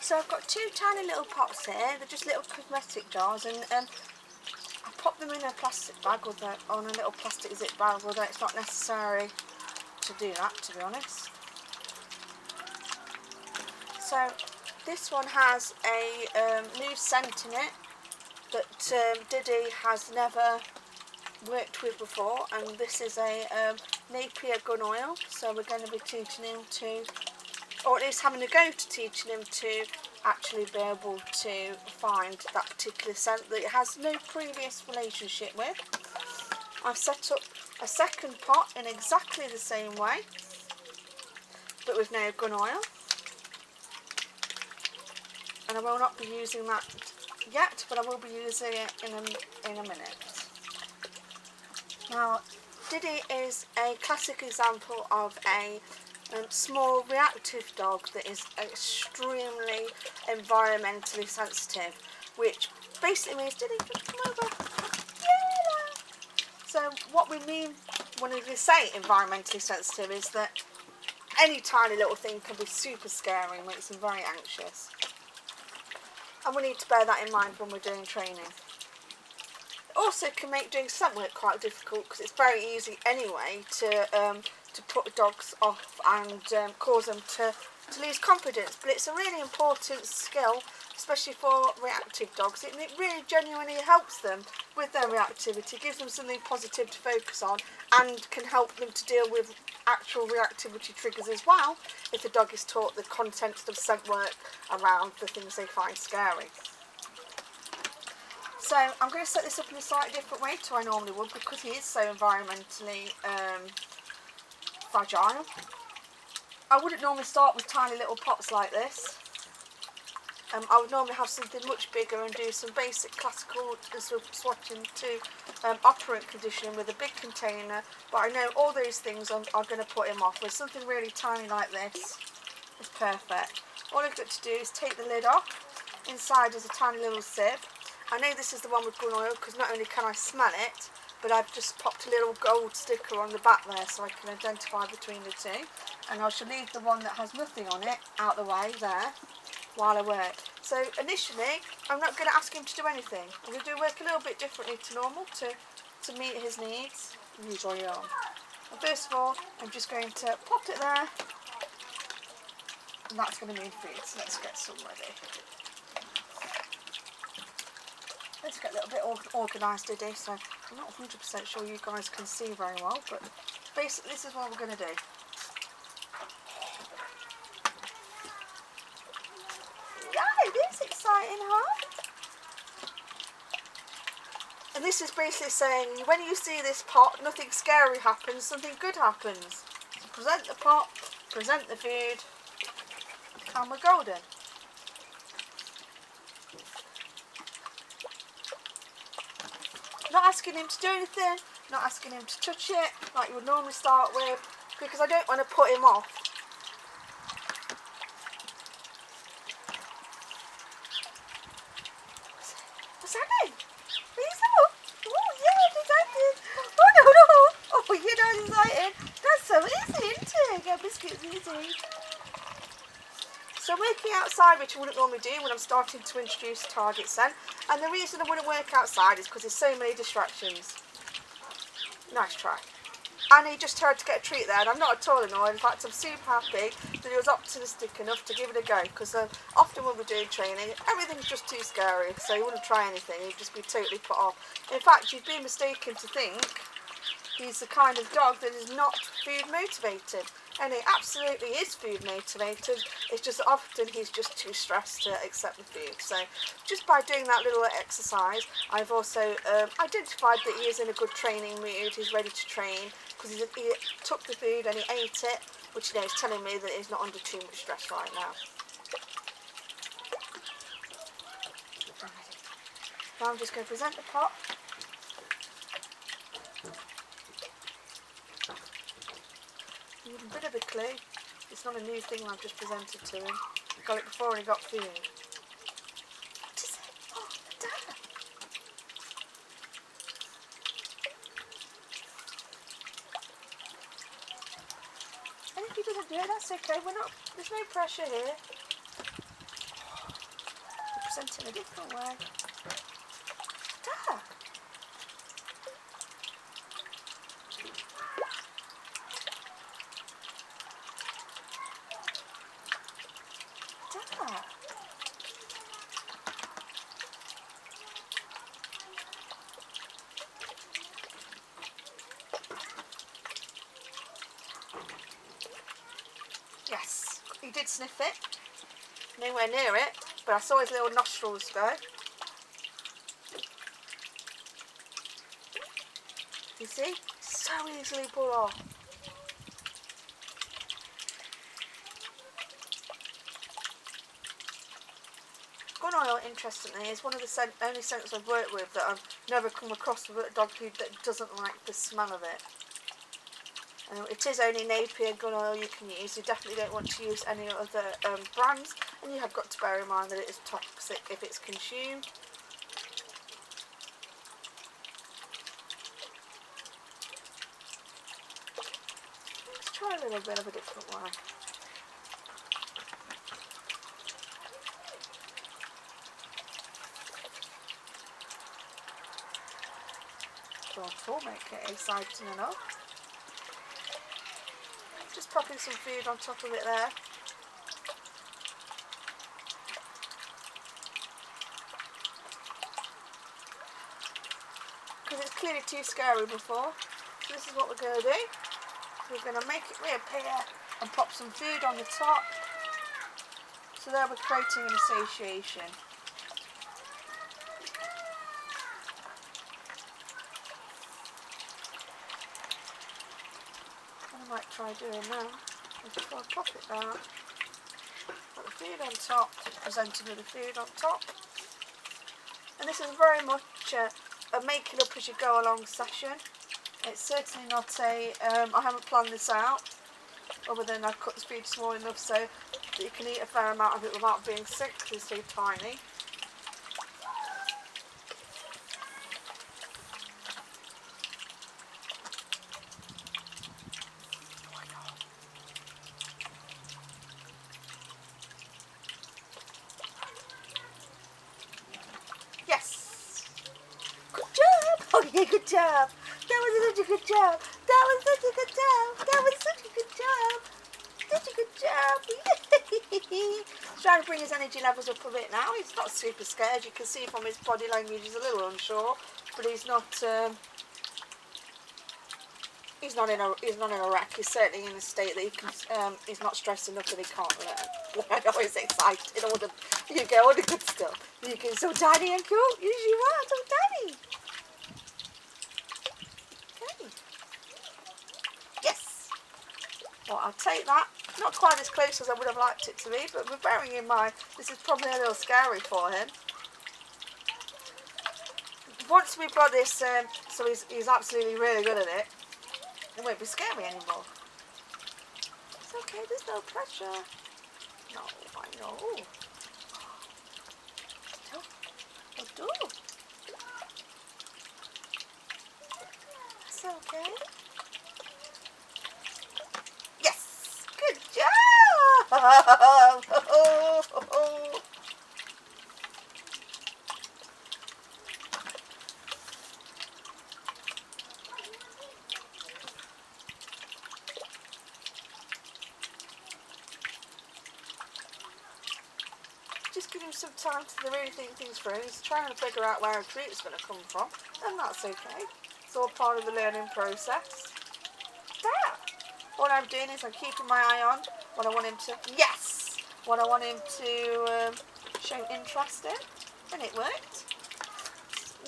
So I've got 2 tiny little pots here. They're just little cosmetic jars, and I pop them in a plastic bag or on a little plastic zip bag, although it's not necessary to do that, to be honest. So this one has a new scent in it that Didy has never worked with before, and this is a Napier gun oil. So we're going to be teaching him to, or at least having a go to teaching him to actually be able to find that particular scent that it has no previous relationship with. I've set up a second pot in exactly the same way, but with no gun oil, and I will not be using that yet, but I will be using it in a minute. Now, Didy is a classic example of a small reactive dog that is extremely environmentally sensitive, which basically means, Didy, just come over. Yeah. So what we mean when we say environmentally sensitive is that any tiny little thing can be super scary and makes them very anxious. And we need to bear that in mind when we're doing training. It also can make doing scent work quite difficult because it's very easy anyway to put dogs off and cause them to lose confidence. But it's a really important skill, especially for reactive dogs. It really genuinely helps them with their reactivity, gives them something positive to focus on, and can help them to deal with actual reactivity triggers as well if the dog is taught the content of scent work around the things they find scary. So I'm going to set this up in a slightly different way to I normally would, because he is so environmentally fragile. I wouldn't normally start with tiny little pots like this. I would normally have something much bigger and do some basic classical swatching to operant conditioning with a big container, but I know all those things are going to put him off. With something really tiny like this is perfect. All I've got to do is take the lid off. Inside is a tiny little sieve. I know this is the one with gun oil because not only can I smell it, but I've just popped a little gold sticker on the back there so I can identify between the two. And I shall leave the one that has nothing on it out the way there while I work. So initially, I'm not going to ask him to do anything. I'm going to do work a little bit differently to normal to meet his needs. Use all your own. And first of all, I'm just going to pop it there, and that's going to mean food. So let's get some ready. Let's get a little bit organised today. So I'm not 100% sure you guys can see very well, but basically this is what we're going to do. Yeah, it is exciting, huh? And this is basically saying, when you see this pot, nothing scary happens, something good happens. So present the pot, present the food, and we're golden. Not asking him to do anything, not asking him to touch it, like you would normally start with, because I don't want to put him off. What's happening? Please no. Oh yeah, excited. Oh no no. Oh, you know it's exciting. That's so easy, isn't it? Get biscuits easy. So working outside, which I wouldn't normally do when I'm starting to introduce target scent, and the reason I wouldn't work outside is because there's so many distractions. Nice try. And he just tried to get a treat there, and I'm not at all annoyed. In fact, I'm super happy that he was optimistic enough to give it a go, because often when we're doing training, everything's just too scary, so he wouldn't try anything, he'd just be totally put off. In fact, you'd be mistaken to think he's the kind of dog that is not food motivated. And he absolutely is food motivated, it's just that often he's just too stressed to accept the food. So just by doing that little exercise, I've also identified that he is in a good training mood, he's ready to train, because he took the food and he ate it, which is telling me that he's not under too much stress right now. Now I'm just going to present the pot. Even a bit of a clue, it's not a new thing I've just presented to him. He got it before and he got food. What is it? Oh, Dad. And if he doesn't do it, that's okay. There's no pressure here. scent in a different way. There. There. Yes, he did sniff it. Nowhere near it, but I saw his little nostrils go. You see? So easily pull off. Gun oil, interestingly, is one of the only scents I've worked with that I've never come across with a dog food that doesn't like the smell of it. It is only Napier gun oil you can use. You definitely don't want to use any other brands, and you have got to bear in mind that it is toxic if it's consumed. Let's try a little bit of a different one. Don't make it exciting enough. Just popping some food on top of it there. Because it's clearly too scary before. So this is what we're going to do. We're going to make it reappear and pop some food on the top. So there we're creating an association. What I might try doing now is before I pop it down, put the food on top, presented with the food on top. And this is very much a make it up as you go along session. It's certainly not a, I haven't planned this out, other than I've cut the food small enough so that you can eat a fair amount of it without being sick because it's too tiny. Yes! Good job! Oh yeah, good job! That was such a good job! That was such a good job! That was such a good job! Such a good job! He's trying to bring his energy levels up a bit now. He's not super scared. You can see from his body language he's a little unsure, but he's not. He's not in a wreck. He's certainly in a state that he can. He's not stressed enough that he can't learn. I know he's excited. You go all the good stuff. You go so tiny and cool. Yes, you are so tiny. Okay. Yes. Well, I'll take that. Not quite as close as I would have liked it to be, but bearing in mind this is probably a little scary for him. Once we've got this, so he's absolutely really good at it, it won't be scary anymore. It's okay, there's no pressure. No, I know. Do. That's okay. Yes! Good job! Just give him some time to really think things through. He's trying to figure out where a treat's going to come from, and that's okay. It's all part of the learning process. There! All I'm doing is I'm keeping my eye on what I want him to... Yes! What I want him to show interest in, and it worked.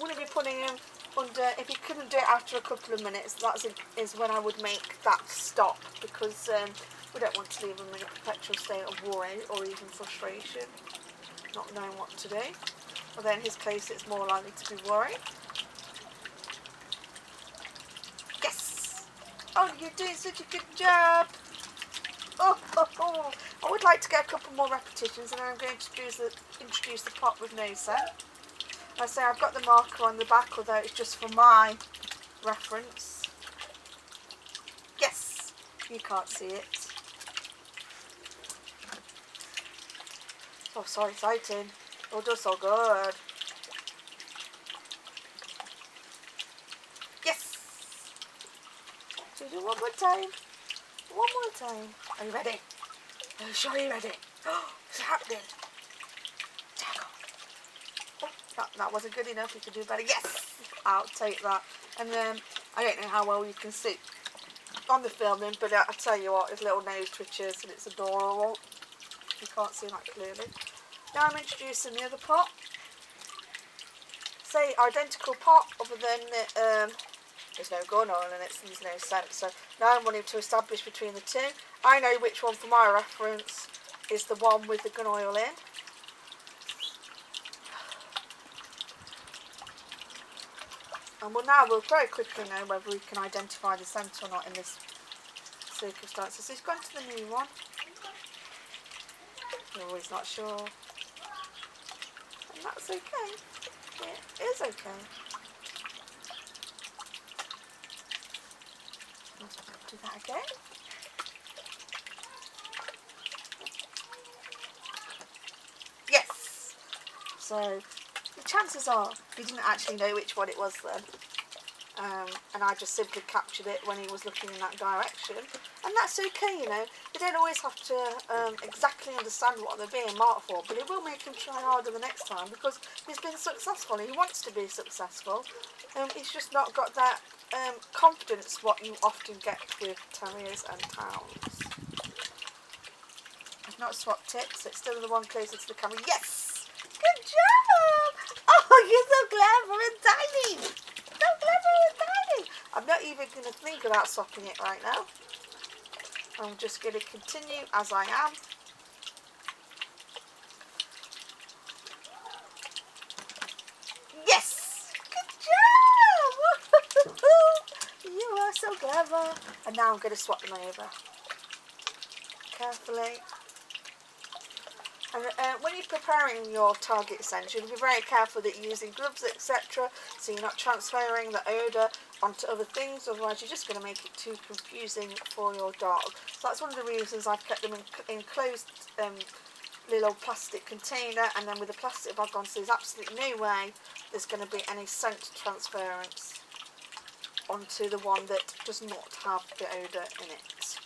Wouldn't be putting him under... If he couldn't do it after a couple of minutes, that is when I would make that stop, because we don't want to leave him in a perpetual state of worry or even frustration, not knowing what to do. Although in his case it's more likely to be worry. Yes! Oh, you're doing such a good job! Oh. I would like to get a couple more repetitions, and then I'm going to introduce the pot with no scent. I say I've got the marker on the back, although it's just for my reference. Yes! You can't see it. Oh, so exciting. Oh, does so good. Yes! So do one more time. One more time. Are you ready? Are you sure you're ready? Oh, it's happening. Tackle. Oh, that wasn't good enough. You can do better. Yes! I'll take that. And I don't know how well you can see on the filming, but I tell you what, his little nose twitches and it's adorable. You can't see that clearly. Now I'm introducing the other pot. Say identical pot, other than there's no gun oil in it, so there's no scent. So now I'm wanting to establish between the two. I know which one, for my reference, is the one with the gun oil in. And we'll very quickly know whether we can identify the scent or not in this circumstance. So he's gone to the new one. You're always not sure. And that's okay. It is okay. Do that again. Yes! So the chances are he didn't actually know which one it was then. And I just simply captured it when he was looking in that direction. And that's okay, you know. They don't always have to exactly understand what they're being marked for, but it will make him try harder the next time because he's been successful. He wants to be successful. He's just not got that confidence what you often get with terriers and hounds. I've not swapped it, so it's still the one closer to the camera. Yes! Good job! Oh, you're so clever and tiny! So clever and tiny! I'm not even going to think about swapping it right now. I'm just going to continue as I am. Yes! Good job! You are so clever. And now I'm going to swap them over. Carefully. And when you're preparing your target scent, you'll be very careful that you're using gloves, etc. So you're not transferring the odour onto other things, otherwise you're just going to make it too confusing for your dog. So that's one of the reasons I've kept them in closed little plastic container, and then with the plastic bag on, so there's absolutely no way there's going to be any scent transference onto the one that does not have the odour in it.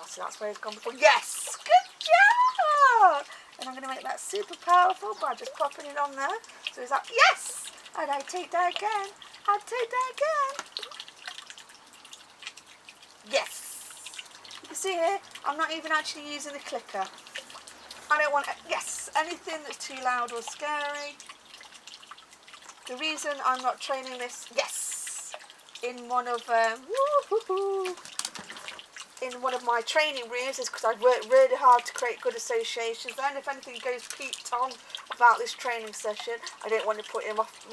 So that's where it's gone before. Yes! Good job! And I'm going to make that super powerful by just popping it on there. So is that, yes! And I take that again. I take that again. Yes! You can see here, I'm not even actually using the clicker. I don't want, yes, anything that's too loud or scary. The reason I'm not training this, yes, in one of, in one of my training rooms is because I've worked really hard to create good associations. Then if anything goes peeped on about this training session, I don't want to put him off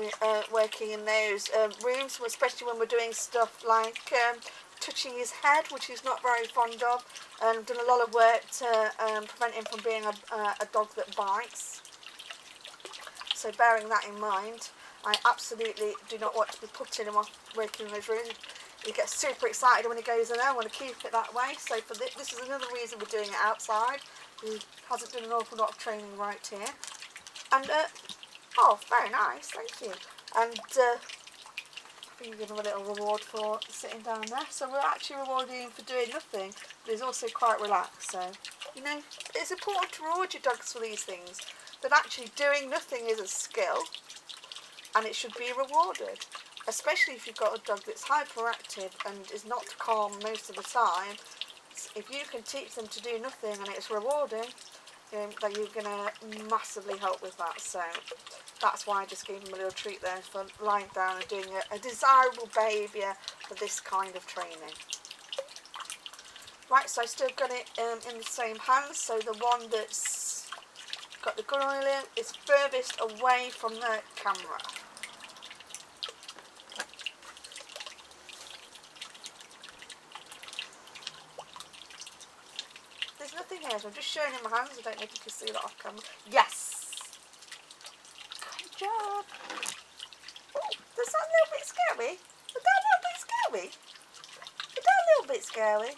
working in those rooms, especially when we're doing stuff like touching his head, which he's not very fond of. I've done a lot of work to prevent him from being a dog that bites. So bearing that in mind, I absolutely do not want to be putting him off working in those rooms. He gets super excited when he goes in there. I want to keep it that way. So for this is another reason we're doing it outside. He hasn't done an awful lot of training right here. And, oh, very nice, thank you. And I think you give him a little reward for sitting down there. So we're actually rewarding him for doing nothing, but he's also quite relaxed. So, you know, it's important to reward your dogs for these things. That actually doing nothing is a skill, and it should be rewarded. Especially if you've got a dog that's hyperactive and is not calm most of the time. If you can teach them to do nothing and it's rewarding, that you're going to massively help with that. So that's why I just gave him a little treat there for lying down and doing a desirable behaviour for this kind of training. Right, so I've still got it in the same hands. So the one that's got the gun oil in is furthest away from the camera. There's nothing here, so I'm just showing in my hands. I don't know if you can see that off camera. Yes! Good job! Oh, does that a little bit scary? Was that a little bit scary? Was that a little bit scary?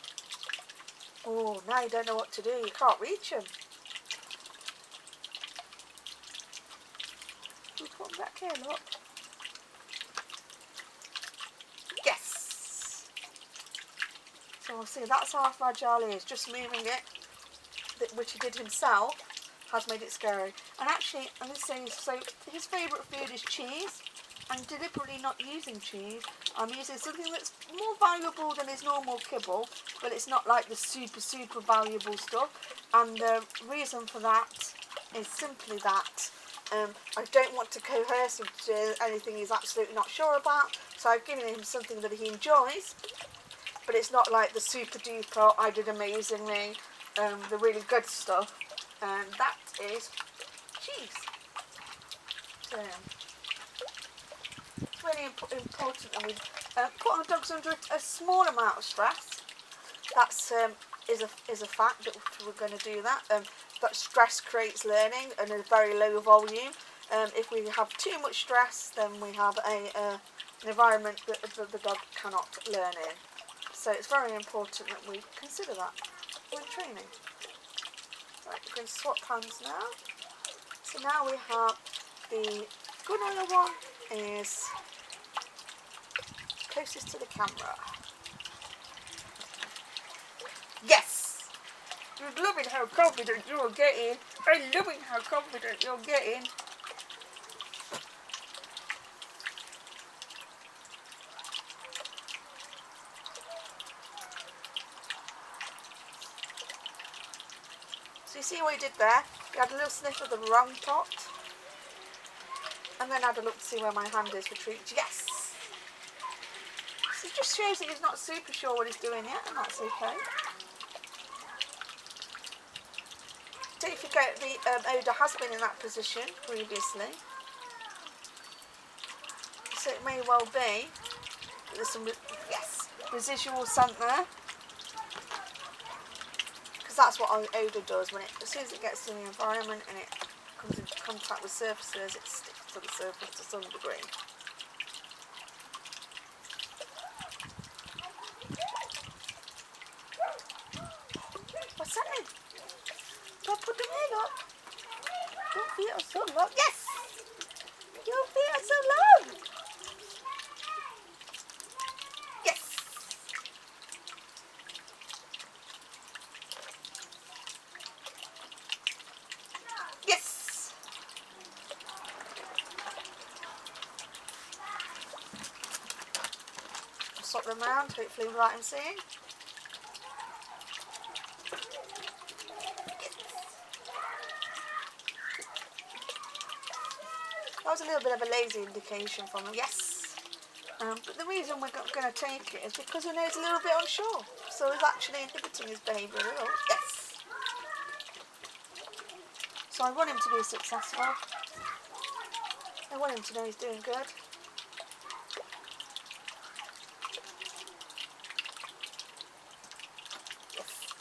Oh, now you don't know what to do. You can't reach him. We'll put him back here, look. Yes! So we'll see, that's how fragile he is. Just moving it, which he did himself, has made it scary. And actually, I'm going to say, so his favourite food is cheese. I'm deliberately not using cheese. I'm using something that's more valuable than his normal kibble, but it's not like the super valuable stuff. And the reason for that is simply that I don't want to coerce him to do anything he's absolutely not sure about. So I've given him something that he enjoys, but it's not like the super duper, I did amazingly, the really good stuff. And that is cheese. So it's really important that we put our dogs under a small amount of stress. That's is a fact that we're going to do that. That stress creates learning and a very low volume. If we have too much stress, then we have an environment that the dog cannot learn in. So it's very important that we consider that when training. Right, we're going to swap hands now. So now we have the good oil one is closest to the camera. Yes! You're loving how confident you're getting. I'm loving how confident you're getting. So you see what he did there? He had a little sniff of the wrong pot. And then had a look to see where my hand is for treats. Yes! So it just shows that he's not super sure what he's doing yet, and that's okay. Don't forget the odour has been in that position previously. So it may well be that there's some, yes, residual scent there. Because that's what odour does. As soon as it gets in the environment and it comes into contact with surfaces, it sticks to the surface to some degree. What's happening? Don't put them in up. Your feet are so long. Yes! Your feet are so long. Yes! Yes! I'll swap them around, hopefully without him seeing. That was a little bit of a lazy indication from him. Yes! But the reason we're going to take it is because he knows a little bit unsure. So he's actually inhibiting his behaviour a little. Yes! So I want him to be successful. I want him to know he's doing good. Yes.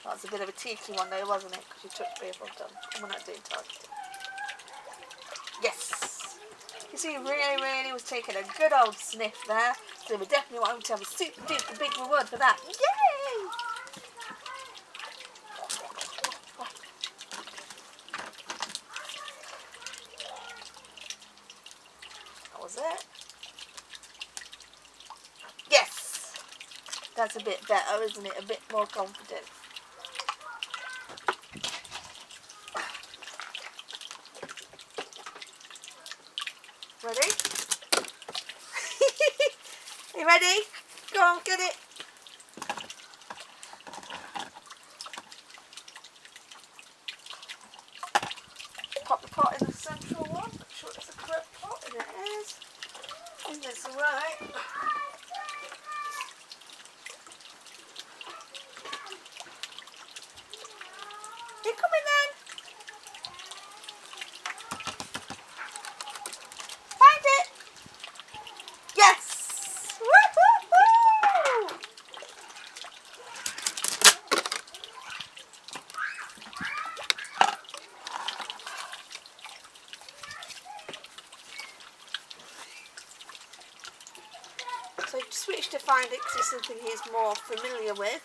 That was a bit of a cheeky one though, wasn't it? Because you took both of them. And we're not doing targeting. Yes! You see, he really was taking a good old sniff there. So we definitely want him to have a super duper big reward for that. Yay! That was it. Yes! That's a bit better, isn't it? A bit more confident. Ready? You ready? Go on, get it. Pop the pot in the central one. Make sure it's the correct pot, and it is. I think it's right. You coming then? Find it. Yes. Woo-hoo-hoo! So switch to find it because it's something he's more familiar with.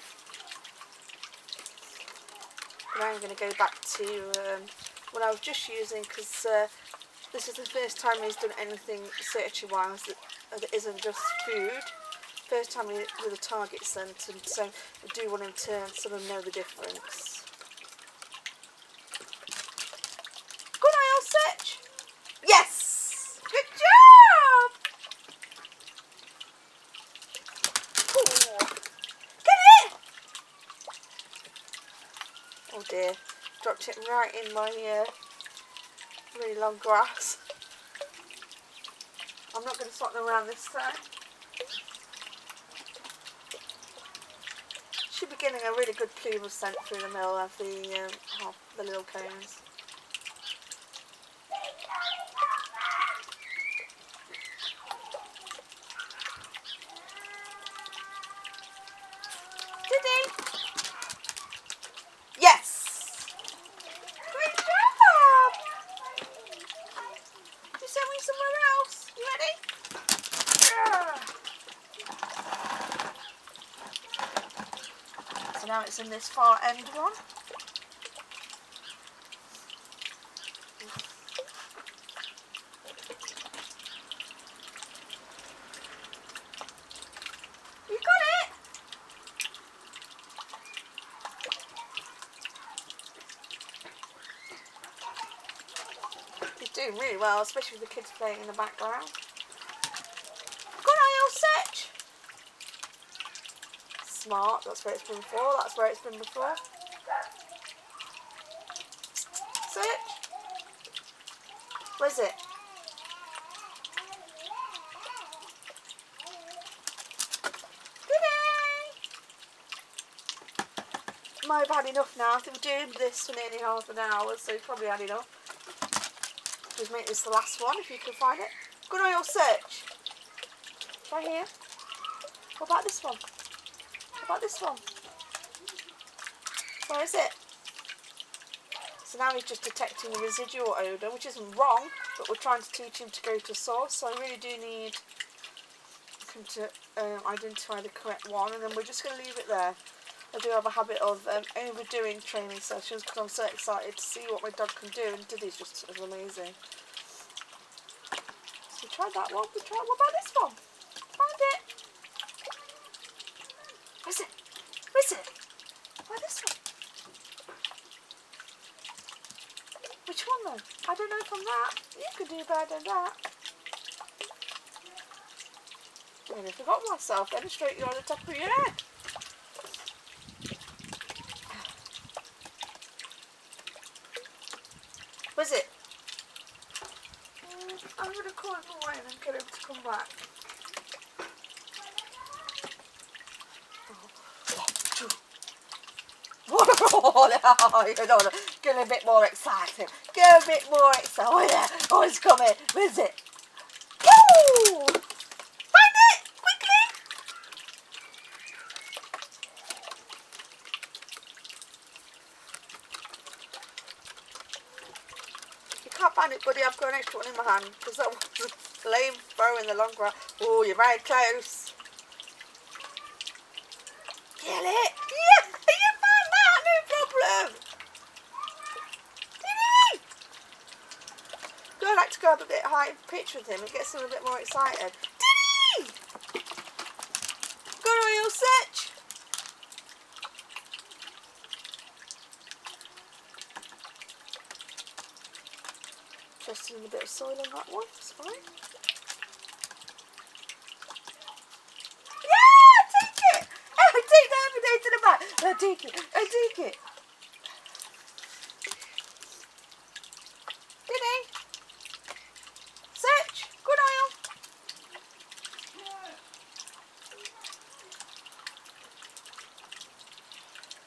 But I'm going to go back to what I was just using, because this is the first time he's done anything searchy-wise that isn't just food. First time with a target scent, and so I do want him to sort of know the difference. Good eye on search. Yes! Good job! Ooh. Get it! Oh dear, dropped it right in my really long grass. I'm not going to swap them around this time. Should be getting a really good plume of scent through the middle of the little cones. Didy! Yes! Great job! You send me somewhere else. You ready? So now it's in this far end one. You got it! He's doing really well, especially with the kids playing in the background. Good eye on search! Smart, that's where it's been before, that's where it's been before. Search! Where's it? Might have had enough now. I think we're doing this for nearly half an hour, so you've probably had enough. Just make this the last one if you can find it. Good on your search. Right here. What about this one? What about this one? Where is it? So now he's just detecting the residual odour, which isn't wrong, but we're trying to teach him to go to source, so I really do need him to identify the correct one, and then we're just going to leave it there. I do have a habit of overdoing training sessions because I'm so excited to see what my dog can do, and Didy's just amazing. So we tried that one. What about this one? Find it. Where's it? Where's it? Where this one? Which one though? I don't know from that. You could do better than that. I mean, I forgot myself. Then straight you on the top of your head. Where's it? I'm going to call him away and then get him to come back. Get a bit more excited. Get a bit more excited. Oh, it's coming. Where's it? Woo! Find it! Quickly! You can't find it, buddy. I've got an extra one in my hand because that was a flamethrower in the long run. Oh, you're very close. Get it? Yeah, you found that. No problem. Didy! I like to go up a bit high pitch with him. It gets him a bit more excited. Didy! Go on your search. Just in a bit of soil on that one. It's fine. Take that every day to the back. I take it. Didy. Search. Good eye on.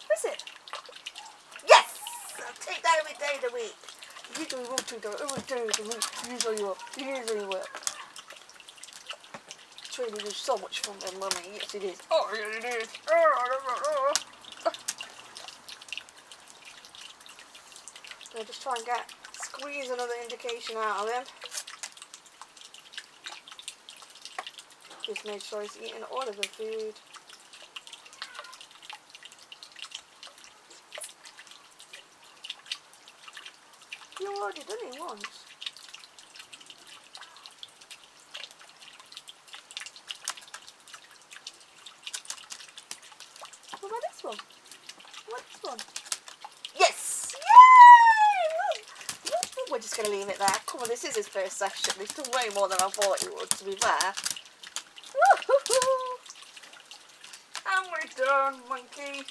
Where's it? Yes! I'll take that every day of the week. Usually won't do that every day of the week. Usually will. Training is so much fun then, Mummy. Yes, it is. Oh, yes, it is. I'll just try and squeeze another indication out of him. Just make sure he's eating all of the food. already done it once. What about this one? What about this one? Yes! Yay! We're just going to leave it there. Come on, this is his first session. He's done way more than I thought he would, to be fair. And we're done, monkey.